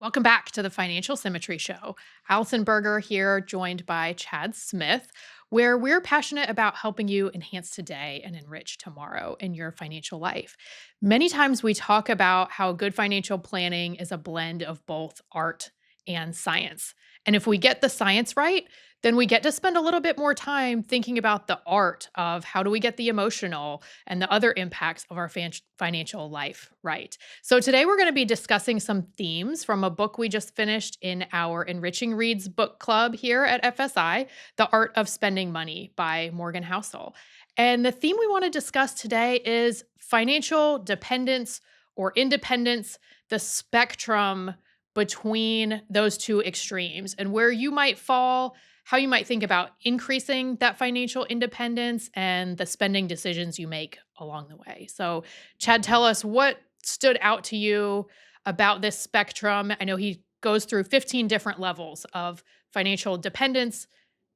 Welcome back to the Financial Symmetry Show. Allison Berger here, joined by Chad Smith, where we're passionate about helping you enhance today and enrich tomorrow in your financial life. Many times we talk about how good financial planning is a blend of both art and science. And if we get the science right, then we get to spend a little bit more time thinking about the art of how do we get the emotional and the other impacts of our financial life right. So today we're going to be discussing some themes from a book we just finished in our Enriching Reads book club here at FSI, The Art of Spending Money by Morgan Housel. And the theme we want to discuss today is financial dependence or independence, the spectrum between those two extremes and where you might fall, how you might think about increasing that financial independence and the spending decisions you make along the way. So Chad, tell us what stood out to you about this spectrum. I know he goes through 15 different levels of financial dependence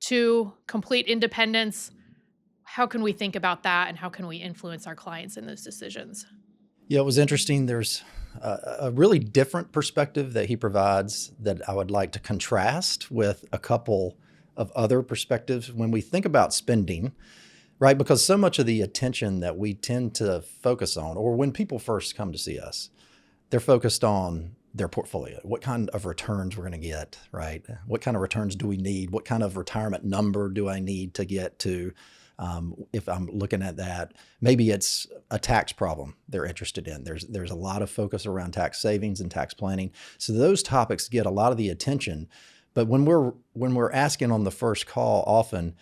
to complete independence. How can we think about that and how can we influence our clients in those decisions? Yeah, it was interesting. There's a really different perspective that he provides that I would like to contrast with a couple of other perspectives when we think about spending, right? Because so much of the attention that we tend to focus on, or when people first come to see us, they're focused on their portfolio, what kind of returns we're going to get, right? What kind of returns do we need? What kind of retirement number do I need to get to? If I'm looking at that, maybe it's a tax problem they're interested in. There's a lot of focus around tax savings and tax planning. So those topics get a lot of the attention. But when we're asking on the first call, often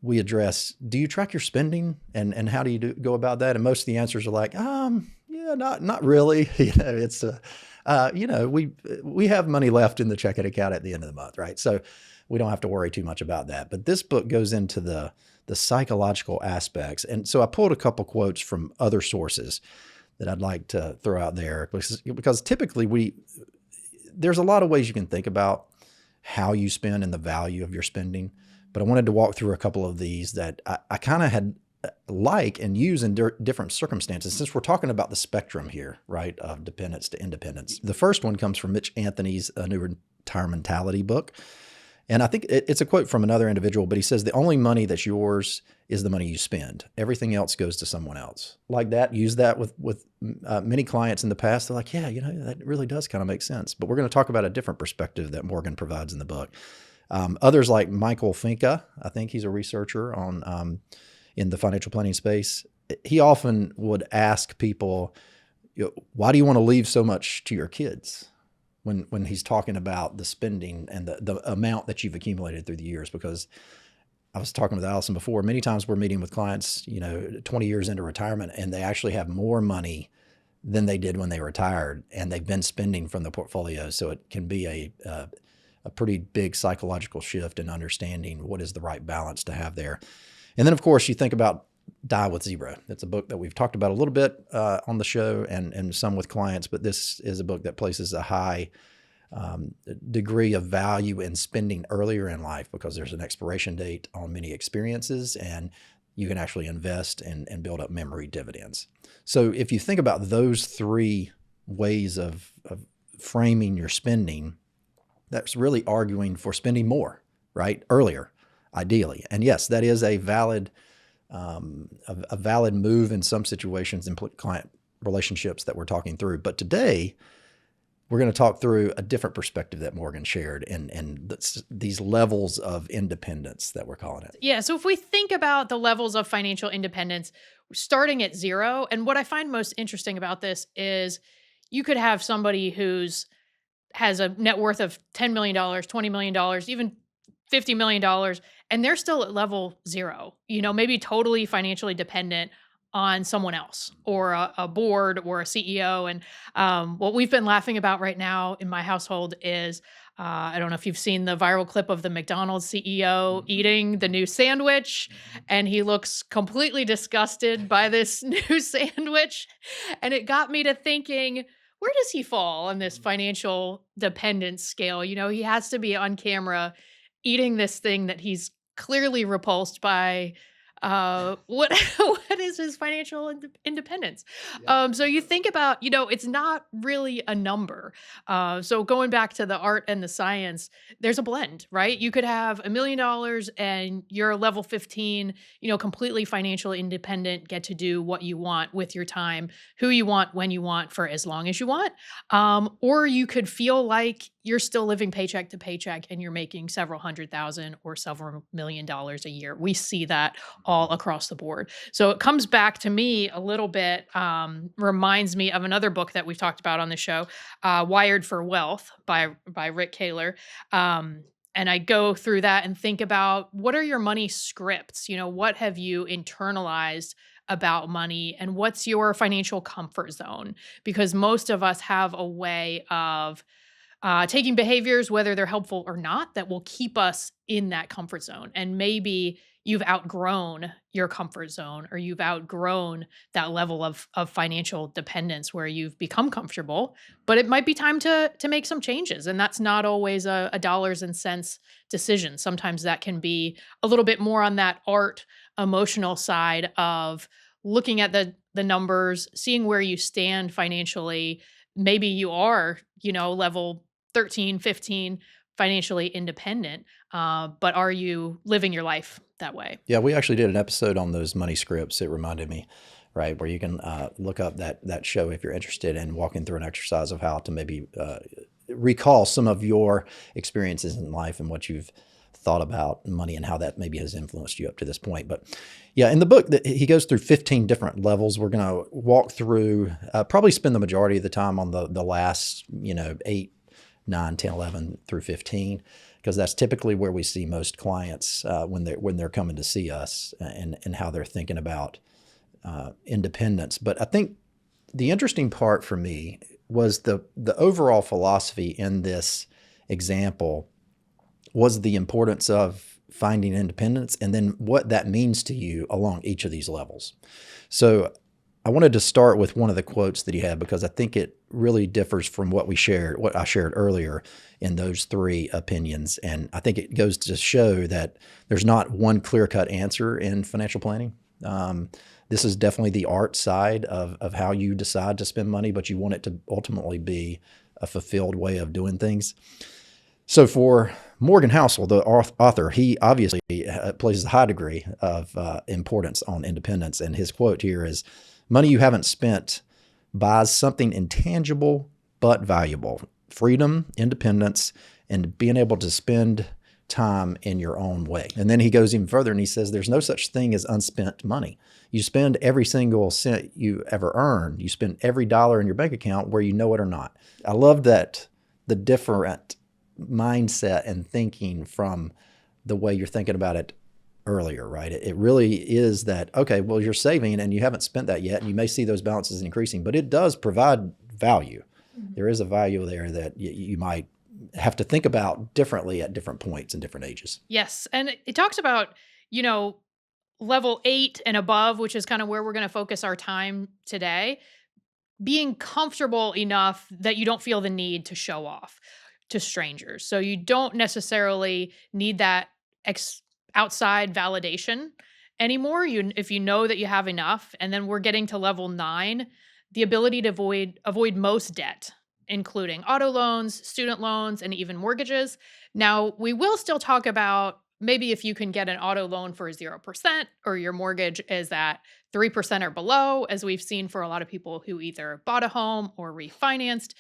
we address, do you track your spending and how do you go about that? And most of the answers are like, yeah, not really. It's we have money left in the checking account at the end of the month, right? So we don't have to worry too much about that. But this book goes into the psychological aspects. And so I pulled a couple quotes from other sources that I'd like to throw out there because typically there's a lot of ways you can think about how you spend and the value of your spending. But I wanted to walk through a couple of these that I kind of had like and use in different circumstances, since we're talking about the spectrum here, right, of dependence to independence. The first one comes from Mitch Anthony's A New Retiramentality book. And I think it's a quote from another individual, but he says, the only money that's yours is the money you spend. Everything else goes to someone else. Like that, use that with many clients in the past. They're like, yeah, that really does kind of make sense. But we're going to talk about a different perspective that Morgan provides in the book. Others like Michael Finka, I think he's a researcher on in the financial planning space. He often would ask people, why do you want to leave so much to your kids? When he's talking about the spending and the amount that you've accumulated through the years. Because I was talking with Allison before, many times we're meeting with clients, 20 years into retirement, and they actually have more money than they did when they retired, and they've been spending from the portfolio. So it can be a pretty big psychological shift in understanding what is the right balance to have there. And then, of course, you think about Die with Zero. It's a book that we've talked about a little bit on the show and some with clients, but this is a book that places a high degree of value in spending earlier in life because there's an expiration date on many experiences and you can actually invest and build up memory dividends. So if you think about those three ways of framing your spending, that's really arguing for spending more, right? Earlier, ideally. And yes, that is a valid move in some situations in client relationships that we're talking through. But today, we're going to talk through a different perspective that Morgan shared and these levels of independence that we're calling it. Yeah. So if we think about the levels of financial independence, starting at zero, and what I find most interesting about this is you could have somebody has a net worth of $10 million, $20 million, even $50 million, and they're still at level zero, maybe totally financially dependent on someone else or a board or a CEO. And what we've been laughing about right now in my household is, I don't know if you've seen the viral clip of the McDonald's CEO eating the new sandwich, and he looks completely disgusted by this new sandwich. And it got me to thinking, where does he fall on this financial dependence scale? He has to be on camera eating this thing that he's clearly repulsed by, What what is his financial independence? Yeah. So you think about, it's not really a number. So going back to the art and the science, there's a blend, right? You could have $1 million and you're level 15, completely financially independent, get to do what you want with your time, who you want, when you want, for as long as you want. Or you could feel like you're still living paycheck to paycheck and you're making several hundred thousand or several $1 million a year. We see that all across the board. So it comes back to me a little bit, reminds me of another book that we've talked about on the show, Wired for Wealth by Rick Kaler. And I go through that and think about, what are your money scripts? What have you internalized about money, and what's your financial comfort zone? Because most of us have a way of taking behaviors, whether they're helpful or not, that will keep us in that comfort zone. And maybe you've outgrown your comfort zone, or you've outgrown that level of financial dependence where you've become comfortable, but it might be time to make some changes. And that's not always a dollars and cents decision. Sometimes that can be a little bit more on that art, emotional side of looking at the numbers, seeing where you stand financially. Maybe you are, level 13, 15, financially independent, but are you living your life that way? Yeah, we actually did an episode on those money scripts. It reminded me, right, where you can look up that show if you're interested in walking through an exercise of how to maybe recall some of your experiences in life and what you've thought about money and how that maybe has influenced you up to this point. But yeah, in the book, he goes through 15 different levels. We're going to walk through, probably spend the majority of the time on the last, 8, 9, 10, 11 through 15, because that's typically where we see most clients when they're coming to see us, and how they're thinking about independence. But I think the interesting part for me was the overall philosophy in this example was the importance of finding independence, and then what that means to you along each of these levels. So I wanted to start with one of the quotes that he had, because I think it really differs from what I shared earlier in those three opinions. And I think it goes to show that there's not one clear-cut answer in financial planning. This is definitely the art side of how you decide to spend money, but you want it to ultimately be a fulfilled way of doing things. So for Morgan Housel, the author, he obviously places a high degree of importance on independence. And his quote here is, "Money you haven't spent buys something intangible but valuable: freedom, independence, and being able to spend time in your own way." And then he goes even further and he says, "There's no such thing as unspent money. You spend every single cent you ever earn. You spend every dollar in your bank account, where you know it or not." I love that, the different mindset and thinking from the way you're thinking about it earlier, right? It really is that, okay, well, you're saving and you haven't spent that yet, and you may see those balances increasing, but it does provide value. Mhm. There is a value there that you might have to think about differently at different points and different ages. Yes. And it talks about, you know, level 8 and above, which is kind of where we're going to focus our time today, being comfortable enough that you don't feel the need to show off to strangers. So you don't necessarily need that ex- outside validation anymore. If you know that you have enough, and then we're getting to level 9, the ability to avoid most debt, including auto loans, student loans, and even mortgages. Now, we will still talk about maybe if you can get an auto loan for 0%, or your mortgage is at 3% or below, as we've seen for a lot of people who either bought a home or refinanced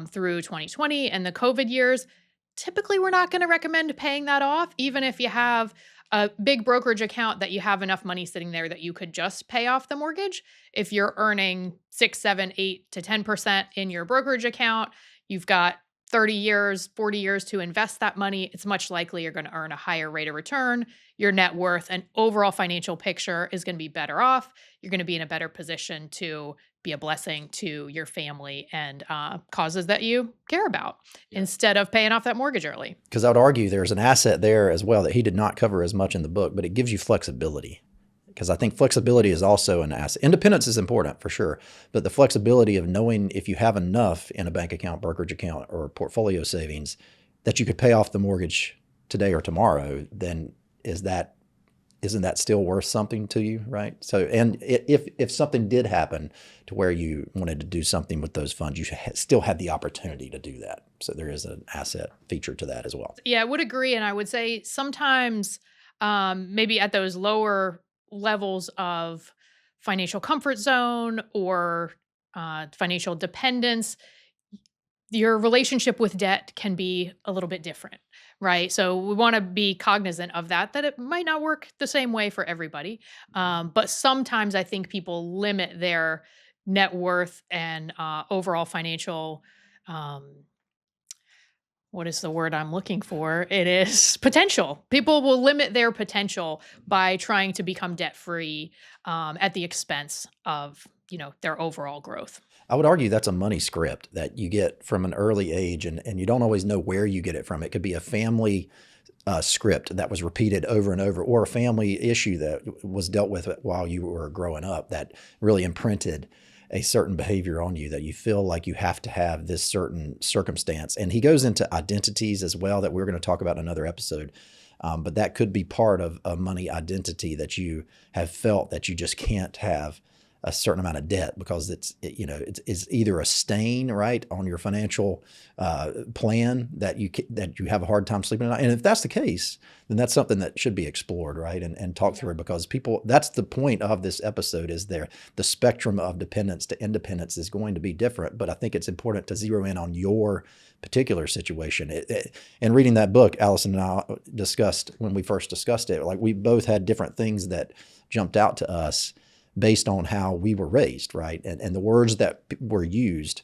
through 2020 and the COVID years. Typically, we're not going to recommend paying that off, even if you have a big brokerage account that you have enough money sitting there that you could just pay off the mortgage. If you're earning 6, 7, 8 to 10% in your brokerage account, you've got 30 years, 40 years to invest that money, it's much likely you're going to earn a higher rate of return. Your net worth and overall financial picture is going to be better off. You're going to be in a better position to be a blessing to your family and causes that you care about, instead of paying off that mortgage early. Because I would argue there's an asset there as well that he did not cover as much in the book, but it gives you flexibility. Because I think flexibility is also an asset. Independence is important for sure, but the flexibility of knowing if you have enough in a bank account, brokerage account, or portfolio savings that you could pay off the mortgage today or tomorrow, then is that isn't that still worth something to you, right? So, and if something did happen to where you wanted to do something with those funds, you still had the opportunity to do that. So there is an asset feature to that as well. Yeah, I would agree, and I would say sometimes, maybe at those lower levels of financial comfort zone or financial dependence, your relationship with debt can be a little bit different, right? So we want to be cognizant of that, that it might not work the same way for everybody. But sometimes I think people limit their net worth and overall financial, um, what is the word I'm looking for? It is potential. People will limit their potential by trying to become debt free at the expense of, their overall growth. I would argue that's a money script that you get from an early age, and you don't always know where you get it from. It could be a family script that was repeated over and over, or a family issue that was dealt with while you were growing up that really imprinted a certain behavior on you, that you feel like you have to have this certain circumstance. And he goes into identities as well that we're going to talk about in another episode. But that could be part of a money identity that you have felt that you just can't have a certain amount of debt because it's either a stain, right, on your financial plan that you have a hard time sleeping at night. And if that's the case, then that's something that should be explored, right, and talked through, because people, that's the point of this episode, is the spectrum of dependence to independence is going to be different. But I think it's important to zero in on your particular situation. And reading that book, Allison and I discussed when we first discussed it, like we both had different things that jumped out to us based on how we were raised, right? And the words that were used,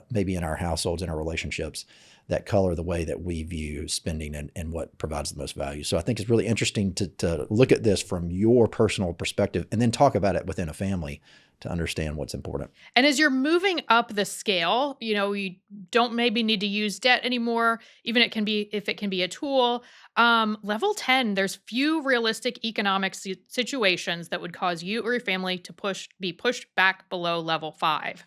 maybe in our households, in our relationships, that color the way that we view spending and what provides the most value. So I think it's really interesting to look at this from your personal perspective and then talk about it within a family to understand what's important. And as you're moving up the scale, you don't maybe need to use debt anymore, even if it can be a tool. Level 10, there's few realistic economic situations that would cause you or your family to be pushed back below level 5.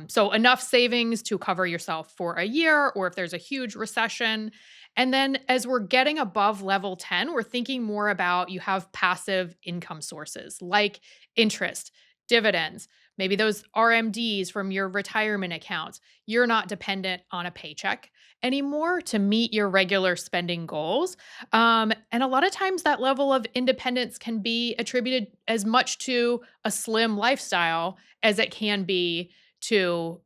So enough savings to cover yourself for a year, or if there's a huge recession. And then as we're getting above level 10, we're thinking more about, you have passive income sources like interest, dividends, maybe those RMDs from your retirement accounts. You're not dependent on a paycheck anymore to meet your regular spending goals. And a lot of times that level of independence can be attributed as much to a slim lifestyle as it can be to,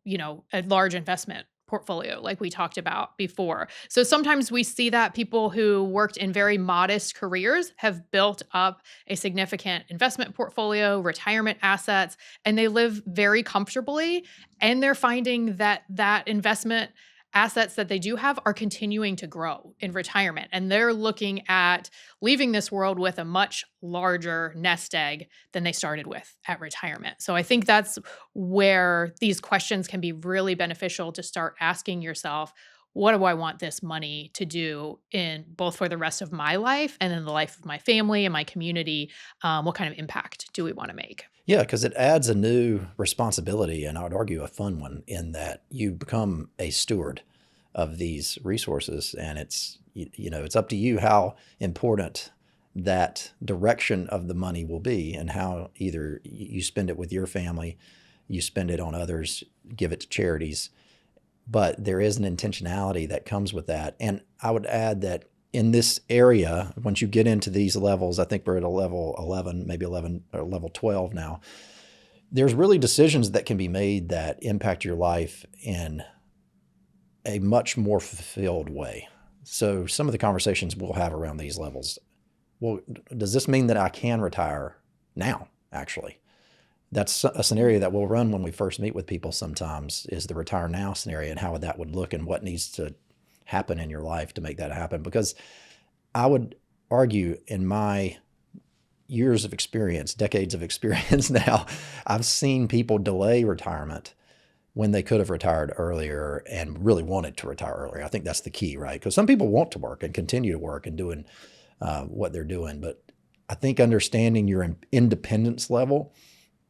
a large investment portfolio like we talked about before. So sometimes we see that people who worked in very modest careers have built up a significant investment portfolio, retirement assets, and they live very comfortably, and they're finding that investment assets that they do have are continuing to grow in retirement, and they're looking at leaving this world with a much larger nest egg than they started with at retirement. So I think that's where these questions can be really beneficial, to start asking yourself, what do I want this money to do in both for the rest of my life and in the life of my family and my community? What kind of impact do we want to make? Yeah, because it adds a new responsibility, and I would argue a fun one, in that you become a steward of these resources, and it's up to you how important that direction of the money will be, and how either you spend it with your family, you spend it on others, give it to charities. But there is an intentionality that comes with that. And I would add that in this area, once you get into these levels, I think we're at a level 11, maybe 11 or level 12 now, there's really decisions that can be made that impact your life in a much more fulfilled way. So some of the conversations we'll have around these levels, well, does this mean that I can retire now, actually? That's a scenario that we'll run when we first meet with people sometimes, is the retire now scenario, and how that would look and what needs to happen in your life to make that happen. Because I would argue, in my years of experience, decades of experience now, I've seen people delay retirement when they could have retired earlier and really wanted to retire earlier. I think that's the key, right? Because some people want to work and continue to work and doing what they're doing. But I think understanding your independence level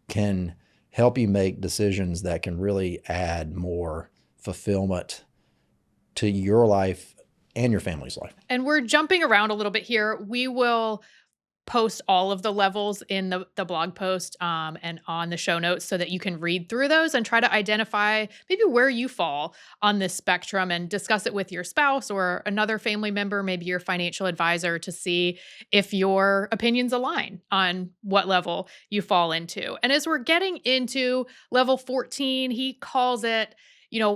can help you make decisions that can really add more fulfillment to your life and your family's life. And we're jumping around a little bit here. We will post all of the levels in the blog post, and on the show notes so that you can read through those and try to identify maybe where you fall on this spectrum and discuss it with your spouse or another family member, maybe your financial advisor, to see if your opinions align on what level you fall into. And as we're getting into level 14, he calls it,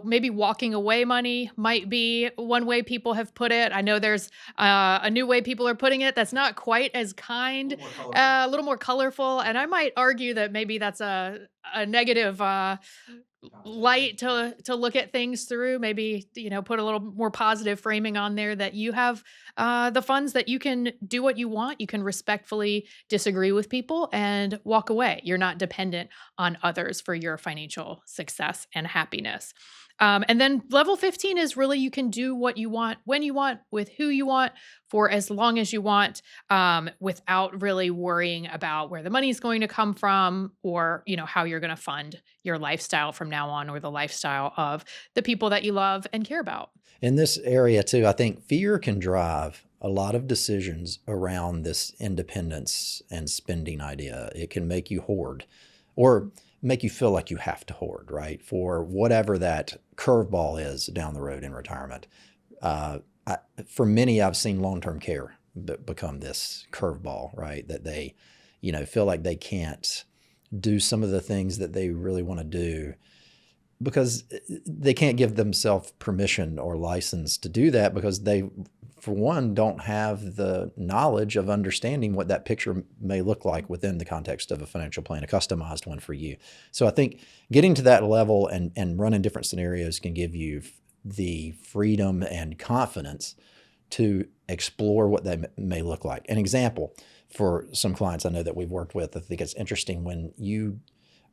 maybe walking away money might be one way people have put it. I know there's a new way people are putting it that's not quite as kind, little more colorful. a little more colorful, and I might argue that maybe that's a negative Connotation. light to look at things through. Maybe put a little more positive framing on there, that you have the funds, that you can do what you want. You can respectfully disagree with people and walk away. You're not dependent on others for your financial success and happiness. And then level 15 is really, you can do what you want, when you want, with who you want, for as long as you want, without really worrying about where the money's going to come from, or how you're going to fund your lifestyle from now on, or the lifestyle of the people that you love and care about. In this area too, I think fear can drive a lot of decisions around this independence and spending idea. It can make you hoard or make you feel like you have to hoard, right? For whatever that curveball is down the road in retirement. Uh, for many, I've seen long-term care become this curveball, right? That they, feel like they can't do some of the things that they really want to do because they can't give themselves permission or license to do that, because they, for one, don't have the knowledge of understanding what that picture may look like within the context of a financial plan, a customized one for you. So I think getting to that level and running different scenarios can give you the freedom and confidence to explore what they may look like. An example for some clients I know that we've worked with, I think it's interesting when you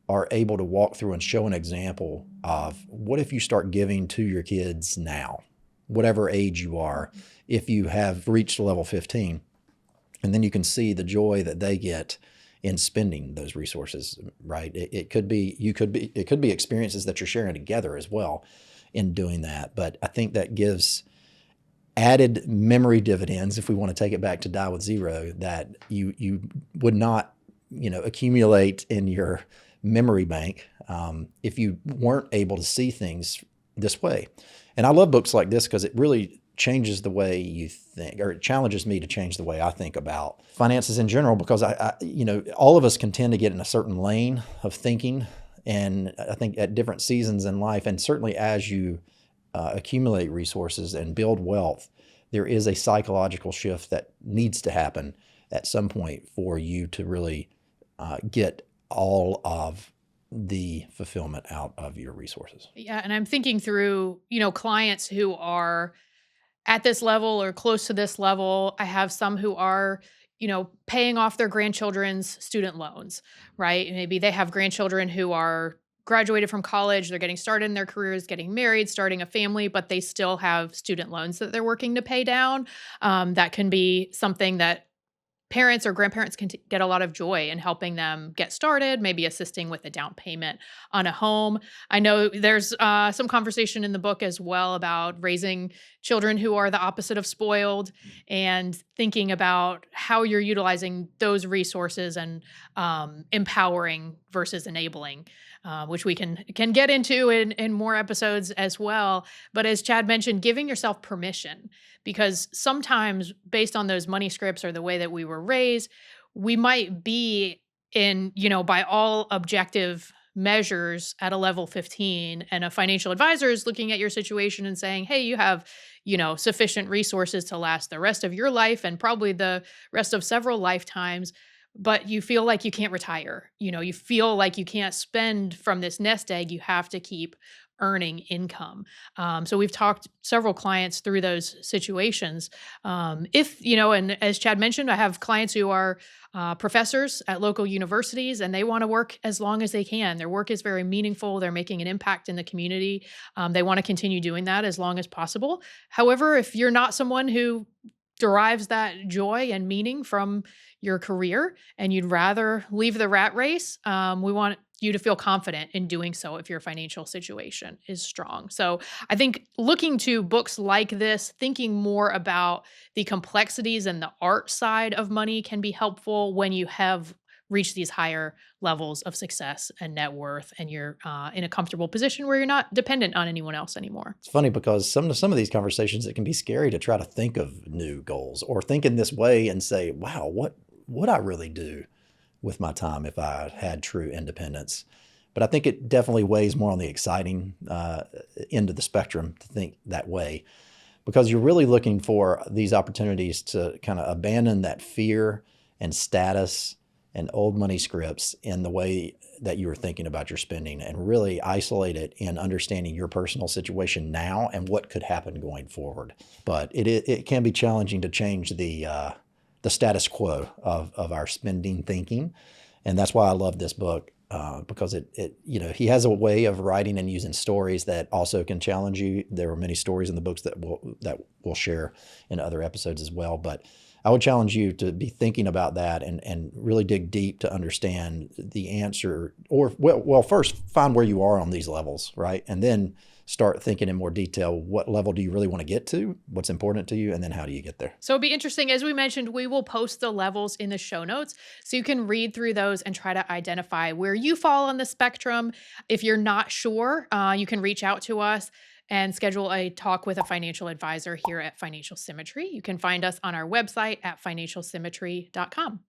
are able to walk through and show an example of what if you start giving to your kids now, whatever age you are, if you have reached level 15, and then you can see the joy that they get in spending those resources, right? It could be, it could be experiences that you're sharing together as well in doing that. But I think that gives added memory dividends, if we want to take it back to die with zero, that you would not, accumulate in your memory bank if you weren't able to see things this way. And I love books like this because it really changes the way you think, or it challenges me to change the way I think about finances in general, because all of us can tend to get in a certain lane of thinking. And I think at different seasons in life, and certainly as you accumulate resources and build wealth, there is a psychological shift that needs to happen at some point for you to really get all of the fulfillment out of your resources. Yeah, and I'm thinking through, clients who are at this level or close to this level. I have some who are, paying off their grandchildren's student loans, right? Maybe they have grandchildren who are graduated from college, they're getting started in their careers, getting married, starting a family, but they still have student loans that they're working to pay down. That can be something that parents or grandparents can get a lot of joy in helping them get started, maybe assisting with a down payment on a home. I know there's some conversation in the book as well about raising children who are the opposite of spoiled, and thinking about how you're utilizing those resources, and empowering versus enabling, which we can get into in more episodes as well. But as Chad mentioned, giving yourself permission, because sometimes based on those money scripts or the way that we were raised, we might be in, by all objective measures at a level 15, and a financial advisor is looking at your situation and saying, "Hey, you have, sufficient resources to last the rest of your life and probably the rest of several lifetimes." But you feel like you can't retire. You feel like you can't spend from this nest egg. You have to keep earning income. So we've talked several clients through those situations. If, and as Chad mentioned, I have clients who are professors at local universities, and they want to work as long as they can. Their work is very meaningful. They're making an impact in the community. They want to continue doing that as long as possible. However, if you're not someone who derives that joy and meaning from your career, and you'd rather leave the rat race, we want you to feel confident in doing so if your financial situation is strong. So I think looking to books like this, thinking more about the complexities and the art side of money can be helpful when you have reached these higher levels of success and net worth, and you're in a comfortable position where you're not dependent on anyone else anymore. It's funny because some of these conversations, it can be scary to try to think of new goals or think in this way and say, "Wow, what would I really do with my time if I had true independence?" But I think it definitely weighs more on the exciting end of the spectrum to think that way, because you're really looking for these opportunities to kind of abandon that fear and status and old money scripts in the way that you were thinking about your spending, and really isolate it in understanding your personal situation now and what could happen going forward. But it can be challenging to change the status quo of our spending thinking, and that's why I love this book, because he has a way of writing and using stories that also can challenge you. There are many stories in the books that we'll share in other episodes as well. But I would challenge you to be thinking about that and really dig deep to understand the answer, or first find where you are on these levels, right? And then start thinking in more detail, what level do you really want to get to? What's important to you? And then how do you get there? So it'd be interesting. As we mentioned, we will post the levels in the show notes so you can read through those and try to identify where you fall on the spectrum. If you're not sure, you can reach out to us and schedule a talk with a financial advisor here at Financial Symmetry. You can find us on our website at financialsymmetry.com.